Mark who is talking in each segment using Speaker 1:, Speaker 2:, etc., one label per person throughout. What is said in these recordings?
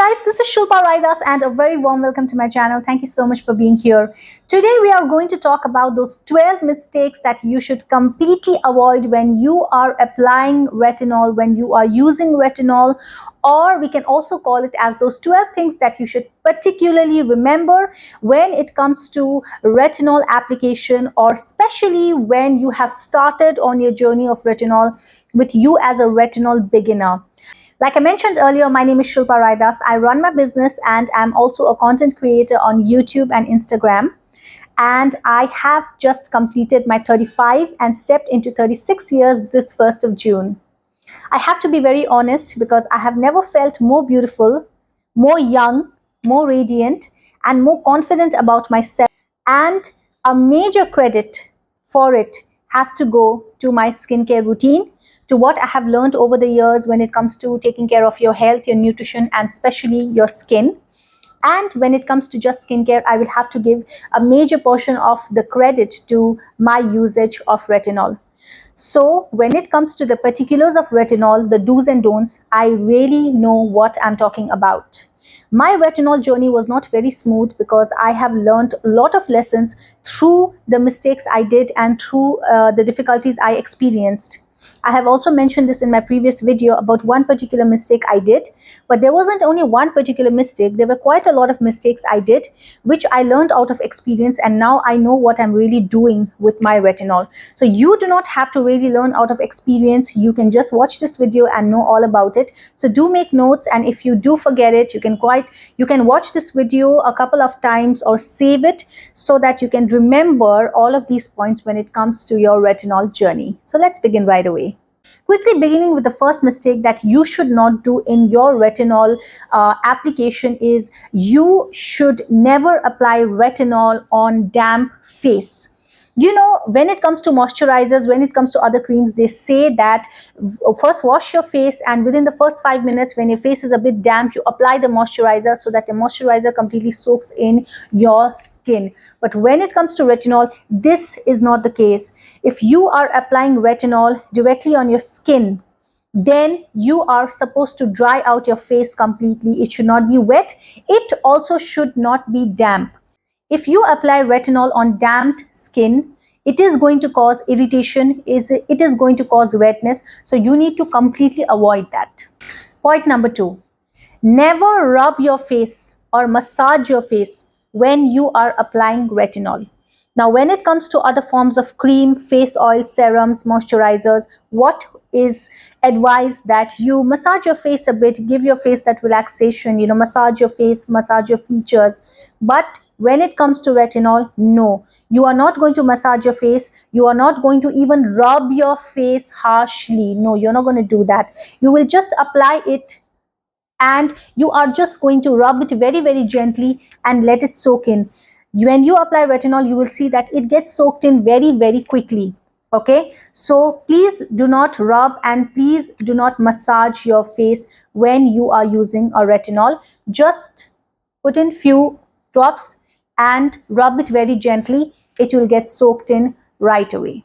Speaker 1: Hi guys, this is Shilpa Raidas and a very warm welcome to my channel. Thank you so much for being here. Today we are going to talk about those 12 mistakes that you should completely avoid when you are applying retinol, when you are using retinol, or we can also call it as those 12 things that you should particularly remember when it comes to retinol application, or especially when you have started on your journey of retinol with you as a retinol beginner. Like I mentioned earlier, my name is Shilpa Raidas. I run my business and I'm also a content creator on YouTube and Instagram. And I have just completed my 35 and stepped into 36 years this 1st of June. I have to be very honest because I have never felt more beautiful, more young, more radiant, and more confident about myself. And a major credit for it has to go to my skincare routine, to what I have learned over the years when it comes to taking care of your health, your nutrition, and especially your skin. And when it comes to just skincare, I will have to give a major portion of the credit to my usage of retinol. So when it comes to the particulars of retinol, the do's and don'ts, I really know what I'm talking about. My retinol journey was not very smooth because I have learned a lot of lessons through the mistakes I did and through the difficulties I experienced. I have also mentioned this in my previous video about one particular mistake I did, but there wasn't only one particular mistake. There were quite a lot of mistakes I did, which I learned out of experience, and now I know what I'm really doing with my retinol. So you do not have to really learn out of experience. You can just watch this video and know all about it. So do make notes, and if you do forget it, you can watch this video a couple of times or save it so that you can remember all of these points when it comes to your retinol journey. So let's begin right away. Quickly beginning with the first mistake that you should not do in your retinol application is you should never apply retinol on damp face. You know, when it comes to moisturizers, when it comes to other creams, they say that first wash your face, and within the first 5 minutes, when your face is a bit damp, you apply the moisturizer so that the moisturizer completely soaks in your skin. But when it comes to retinol, this is not the case. If you are applying retinol directly on your skin, then you are supposed to dry out your face completely. It should not be wet. It also should not be damp. If you apply retinol on damped skin, it is going to cause irritation, it is going to cause redness. So you need to completely avoid that. Point number 2, never rub your face or massage your face when you are applying retinol. Now, when it comes to other forms of cream, face oil, serums, moisturizers, what is advised that you massage your face a bit, give your face that relaxation, massage your face, massage your features. But when it comes to retinol, no, you are not going to massage your face. You are not going to even rub your face harshly. No, you're not going to do that. You will just apply it, and you are just going to rub it very, very gently and let it soak in. When you apply retinol, you will see that it gets soaked in very, very quickly. Okay, so please do not rub and please do not massage your face when you are using a retinol. Just put in few drops and rub it very gently. It will get soaked in right away.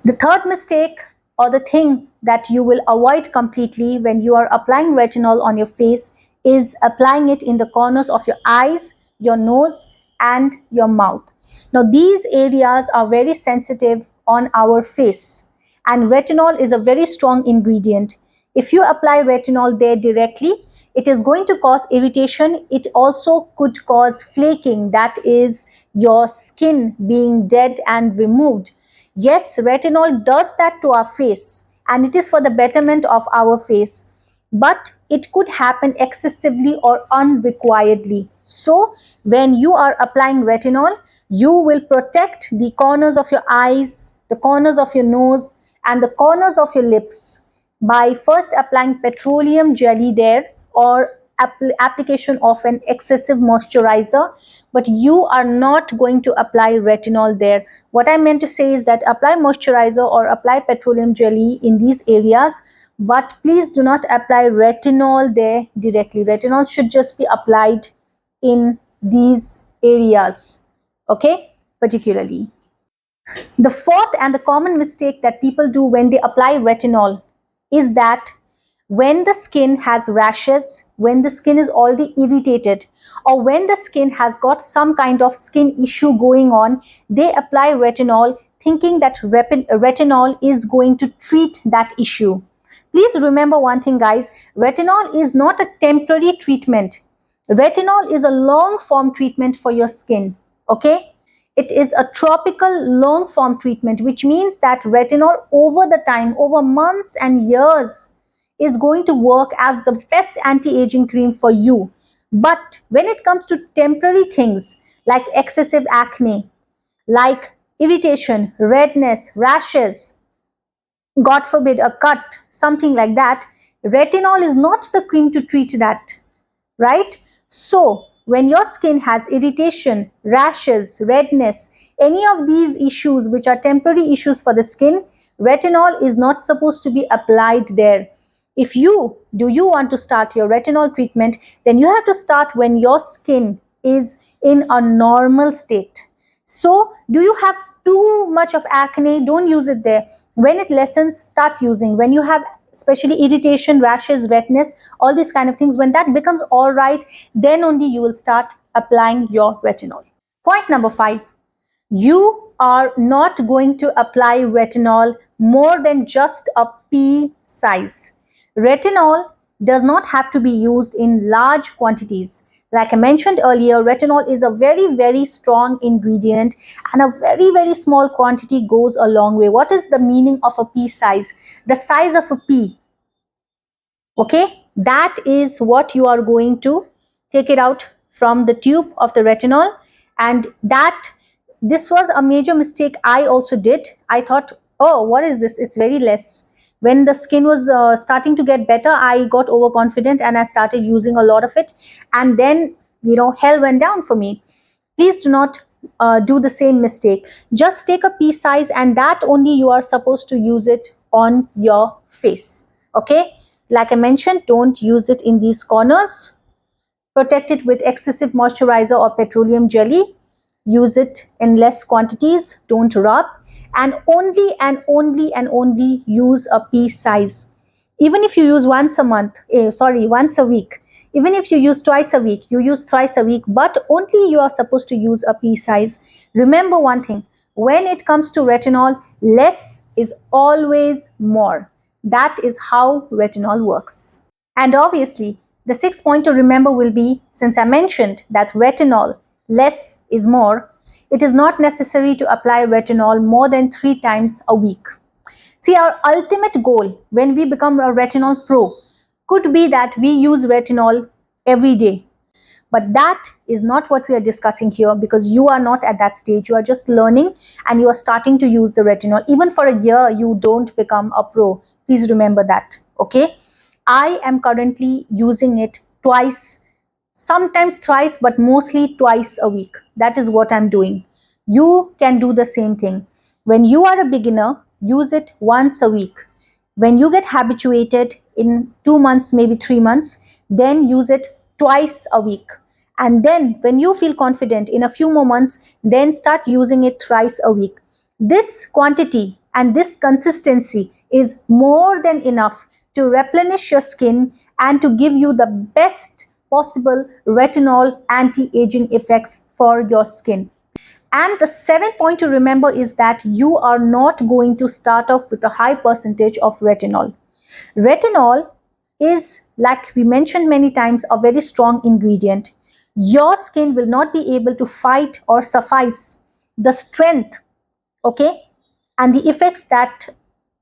Speaker 1: The third mistake, or the thing that you will avoid completely when you are applying retinol on your face, is applying it in the corners of your eyes, your nose, and your mouth. Now, these areas are very sensitive on our face, and retinol is a very strong ingredient. If you apply retinol there directly, it is going to cause irritation. It also could cause flaking, that is your skin being dead and removed. Yes, retinol does that to our face, and it is for the betterment of our face, but it could happen excessively or unrequiredly. So when you are applying retinol, you will protect the corners of your eyes, the corners of your nose, and the corners of your lips by first applying petroleum jelly there, or application of an excessive moisturizer, but you are not going to apply retinol there. What I meant to say is that apply moisturizer or apply petroleum jelly in these areas, but please do not apply retinol there directly. Retinol should just be applied in these areas, okay, particularly. The fourth and the common mistake that people do when they apply retinol is that when the skin has rashes, when the skin is already irritated, or when the skin has got some kind of skin issue going on, they apply retinol thinking that retinol is going to treat that issue. Please remember one thing, guys. Retinol is not a temporary treatment. Retinol is a long form treatment for your skin. Okay? It is a tropical long form treatment, which means that retinol over the time, over months and years, is going to work as the best anti-aging cream for you. But when it comes to temporary things like excessive acne, like irritation, redness, rashes, God forbid a cut, something like that, retinol is not the cream to treat that, right? So when your skin has irritation, rashes, redness, any of these issues which are temporary issues for the skin, retinol is not supposed to be applied there. If you want to start your retinol treatment, then you have to start when your skin is in a normal state. So do you have too much of acne? Don't use it there. When it lessens, start using. When you have especially irritation, rashes, redness, all these kind of things, when that becomes all right, then only you will start applying your retinol. Point number 5, you are not going to apply retinol more than just a pea size. Retinol does not have to be used in large quantities. Like I mentioned earlier, retinol is a very, very strong ingredient, and a very, very small quantity goes a long way. What is the meaning of a pea size? The size of a pea. Okay, that is what you are going to take it out from the tube of the retinol. And that, this was a major mistake I also did. I thought, oh, what is this? It's very less. When the skin was starting to get better, I got overconfident and I started using a lot of it, and then hell went down for me. Please do not do the same mistake. Just take a pea size, and that only you are supposed to use it on your face. Okay, like I mentioned, don't use it in these corners. Protect it with excessive moisturizer or petroleum jelly. Use it in less quantities. Don't rub. And only use a pea size. Even if you use once a week, even if you use twice a week, you use thrice a week, but only you are supposed to use a pea size. Remember one thing, when it comes to retinol, less is always more. That is how retinol works. And obviously, the sixth point to remember will be, since I mentioned that retinol, less is more, it is not necessary to apply retinol more than 3 times a week. See, our ultimate goal when we become a retinol pro could be that we use retinol every day. But that is not what we are discussing here, because you are not at that stage. You are just learning and you are starting to use the retinol. Even for a year, you don't become a pro. Please remember that. Okay. I am currently using it twice, sometimes thrice, but mostly twice a week. That is what I'm doing. You can do the same thing. When you are a beginner, use it once a week. When you get habituated in 2 months, maybe 3 months, then use it twice a week. And then when you feel confident in a few more months, then start using it thrice a week. This quantity and this consistency is more than enough to replenish your skin and to give you the best possible retinol anti-aging effects for your skin. And the seventh point to remember is that you are not going to start off with a high percentage of retinol. Retinol is, like we mentioned many times, a very strong ingredient. Your skin will not be able to fight or suffice the strength, okay, and the effects that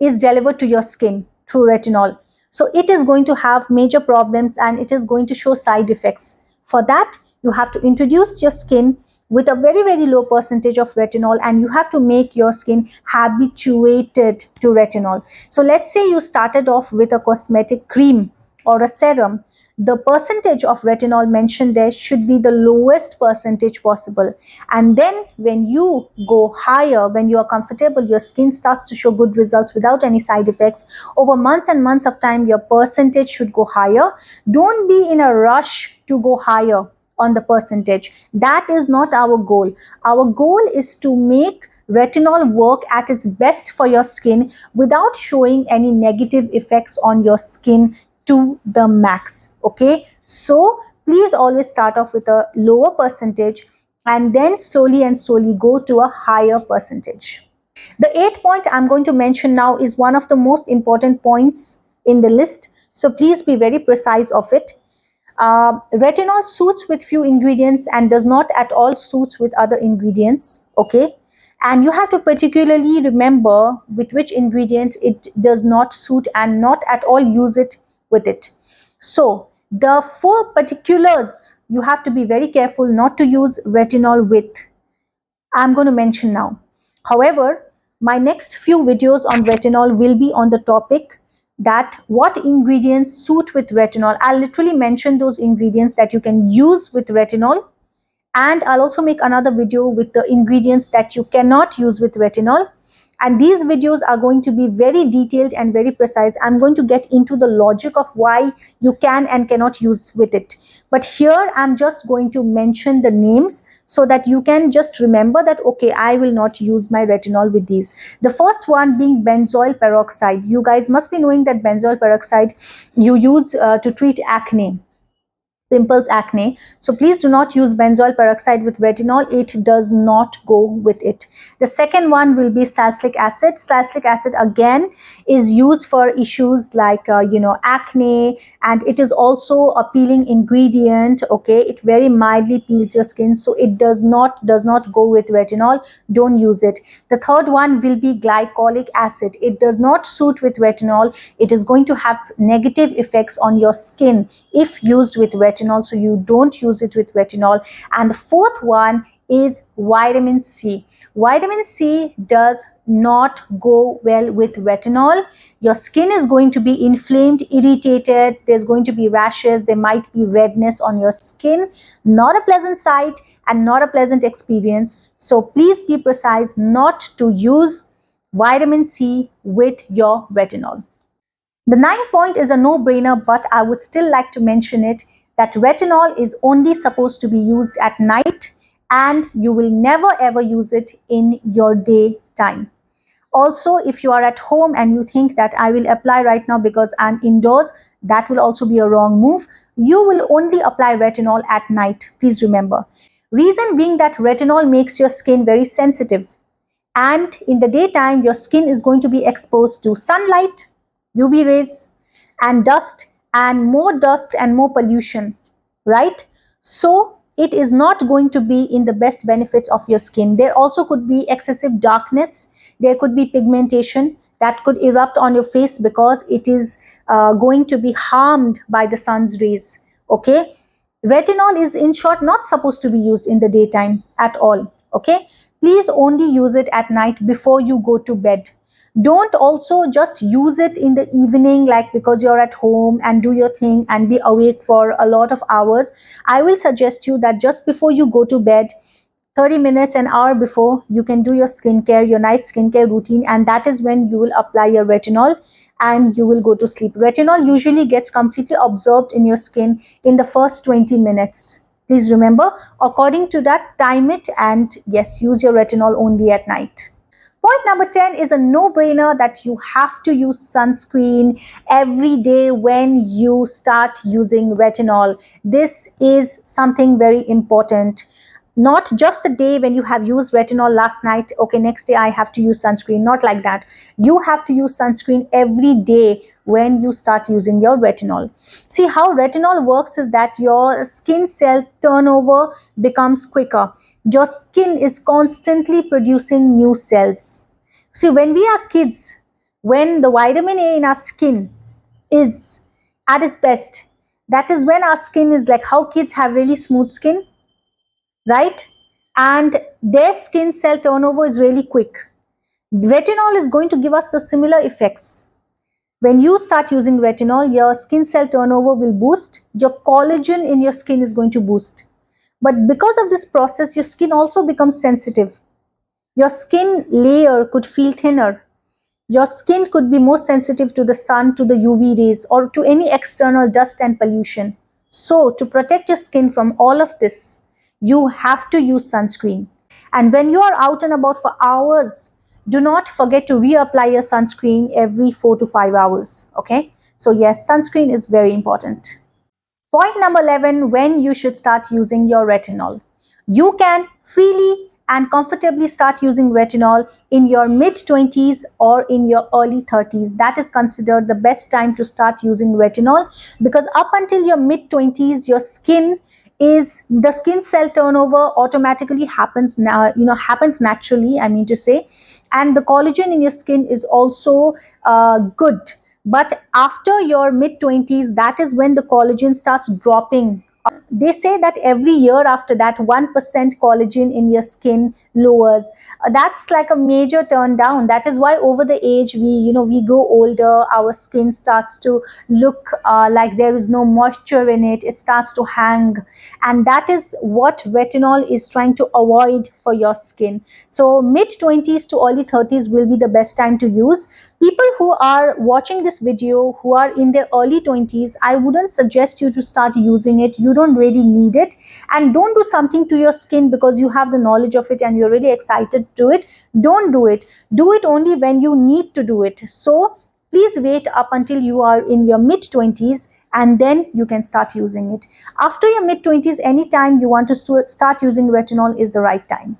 Speaker 1: is delivered to your skin through retinol. So it is going to have major problems and it is going to show side effects. For that, you have to introduce your skin with a very, very low percentage of retinol, and you have to make your skin habituated to retinol. So let's say you started off with a cosmetic cream or a serum. The percentage of retinol mentioned there should be the lowest percentage possible. And then when you go higher, when you are comfortable, your skin starts to show good results without any side effects. Over months and months of time, your percentage should go higher. Don't be in a rush to go higher on the percentage. That is not our goal. Our goal is to make retinol work at its best for your skin without showing any negative effects on your skin to the max. Okay, so please always start off with a lower percentage and then slowly and slowly go to a higher percentage. The eighth point I'm going to mention now is one of the most important points in the list, so please be very precise of it. Retinol suits with few ingredients and does not at all suits with other ingredients. Okay, and you have to particularly remember with which ingredients it does not suit and not at all use it with it. So the four particulars you have to be very careful not to use retinol with, I'm going to mention now. However, my next few videos on retinol will be on the topic that what ingredients suit with retinol. I'll literally mention those ingredients that you can use with retinol, and I'll also make another video with the ingredients that you cannot use with retinol. And these videos are going to be very detailed and very precise. I'm going to get into the logic of why you can and cannot use with it. But here I'm just going to mention the names so that you can just remember that, okay, I will not use my retinol with these. The first one being benzoyl peroxide. You guys must be knowing that benzoyl peroxide you use to treat acne, pimples, acne. So please do not use benzoyl peroxide with retinol. It does not go with it. The second one will be salicylic acid. Salicylic acid again is used for issues like acne, and it is also a peeling ingredient. Okay, it very mildly peels your skin, so it does not go with retinol. Don't use it. The third one will be glycolic acid. It does not suit with retinol. It is going to have negative effects on your skin if used with retinol, so you don't use it with retinol. And the fourth one is vitamin C. Vitamin C does not go well with retinol. Your skin is going to be inflamed, irritated, there's going to be rashes, there might be redness on your skin. Not a pleasant sight and not a pleasant experience. So please be precise not to use vitamin C with your retinol. The ninth point is a no-brainer, but I would still like to mention it, that retinol is only supposed to be used at night and you will never ever use it in your daytime. Also, if you are at home and you think that I will apply right now because I'm indoors, that will also be a wrong move. You will only apply retinol at night. Please remember. Reason being that retinol makes your skin very sensitive. And in the daytime, your skin is going to be exposed to sunlight, UV rays, and dust and more pollution, right? So it is not going to be in the best benefits of your skin. There also could be excessive darkness. There could be pigmentation that could erupt on your face because it is going to be harmed by the sun's rays. Okay, retinol is in short not supposed to be used in the daytime at all. Okay, please only use it at night before you go to bed. Don't also just use it in the evening, like because you're at home and do your thing and be awake for a lot of hours. I will suggest you that just before you go to bed, 30 minutes, an hour before, you can do your skincare, your night skincare routine, and that is when you will apply your retinol and you will go to sleep. Retinol usually gets completely absorbed in your skin in the first 20 minutes. Please remember, according to that, time it, and yes, use your retinol only at night. Point number 10 is a no-brainer that you have to use sunscreen every day when you start using retinol. This is something very important. Not just the day when you have used retinol last night, okay, next day I have to use sunscreen. Not like that. You have to use sunscreen every day when you start using your retinol. See, how retinol works is that your skin cell turnover becomes quicker. Your skin is constantly producing new cells. See, when we are kids, when the vitamin A in our skin is at its best, that is when our skin is like how kids have really smooth skin, right? And their skin cell turnover is really quick. Retinol is going to give us the similar effects. When you start using retinol, your skin cell turnover will boost, your collagen in your skin is going to boost. But because of this process, your skin also becomes sensitive. Your skin layer could feel thinner. Your skin could be more sensitive to the sun, to the UV rays, or to any external dust and pollution. So, to protect your skin from all of this, you have to use sunscreen. And when you are out and about for hours, do not forget to reapply your sunscreen every 4 to 5 hours. Okay? So yes, sunscreen is very important. Point number 11, when you should start using your retinol. You can freely and comfortably start using retinol in your mid 20s or in your early 30s. That is considered the best time to start using retinol, because up until your mid 20s, your skin is the skin cell turnover automatically happens now, happens naturally, I mean to say, and the collagen in your skin is also good. But after your mid 20s, that is when the collagen starts dropping. They say that every year after that, 1% collagen in your skin lowers. That's like a major turn down. That is why over the age we grow older, our skin starts to look like there is no moisture in it. It starts to hang, and that is what retinol is trying to avoid for your skin. So mid 20s to early 30s will be the best time to use. People who are watching this video who are in their early 20s, I wouldn't suggest you to start using it. You don't really need it, and don't do something to your skin because you have the knowledge of it and you're really excited to do it. Don't do it. Do it only when you need to do it. So please wait up until you are in your mid 20s, and then you can start using it. After your mid 20s, anytime you want to start using retinol is the right time.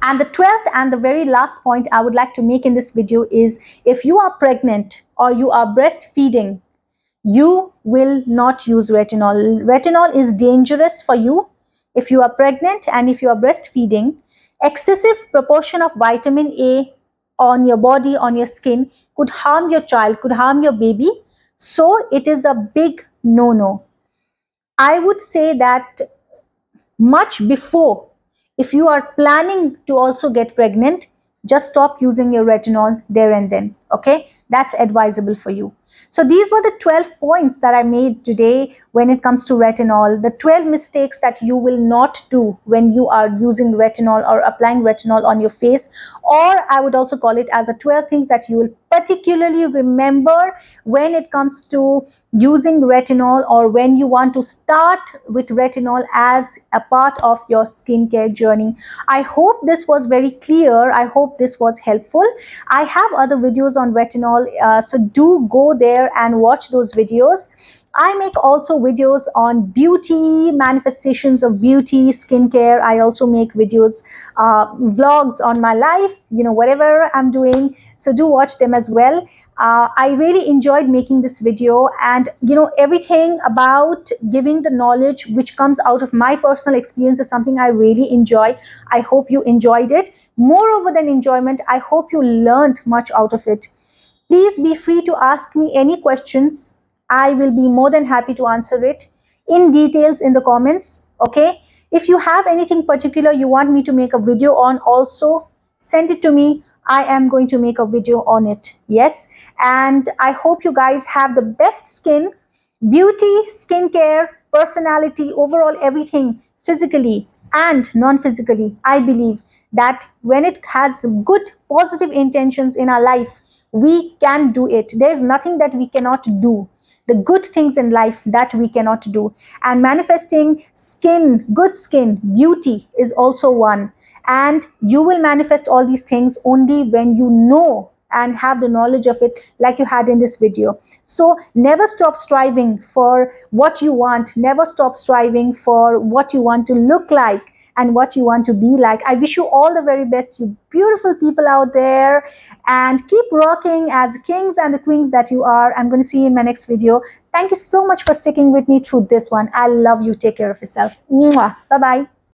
Speaker 1: And the 12th and the very last point I would like to make in this video is, if you are pregnant or you are breastfeeding, you will not use retinol. Retinol is dangerous for you if you are pregnant and if you are breastfeeding. Excessive proportion of vitamin A on your body, on your skin, could harm your child, could harm your baby. So it is a big no-no. I would say that much before, if you are planning to also get pregnant, just stop using your retinol there and then. Okay, that's advisable for you. So these were the 12 points that I made today when it comes to retinol, the 12 mistakes that you will not do when you are using retinol or applying retinol on your face. Or I would also call it as the 12 things that you will particularly remember when it comes to using retinol, or when you want to start with retinol as a part of your skincare journey. I hope this was very clear. I hope this was helpful. I have other videos on retinol, so do go there and watch those videos. I make also videos on beauty, manifestations of beauty, skincare. I also make videos, vlogs on my life, whatever I'm doing. So do watch them as well. I really enjoyed making this video, and everything about giving the knowledge which comes out of my personal experience is something I really enjoy. I hope you enjoyed it. Moreover than enjoyment, I hope you learned much out of it. Please be free to ask me any questions. I will be more than happy to answer it in details in the comments. Okay. If you have anything particular you want me to make a video on, also send it to me. I am going to make a video on it. Yes. And I hope you guys have the best skin, beauty, skincare, personality, overall everything, physically and non-physically. I believe that when it has good positive intentions in our life, we can do it. There is nothing that we cannot do. The good things in life that we cannot do. And manifesting skin, good skin, beauty is also one. And you will manifest all these things only when you know and have the knowledge of it, like you had in this video. So never stop striving for what you want. Never stop striving for what you want to look like and what you want to be like. I wish you all the very best, you beautiful people out there, and keep rocking as kings and the queens that you are. I'm going to see you in my next video. Thank you so much for sticking with me through this one. I love you. Take care of yourself. Mwah. Bye-bye.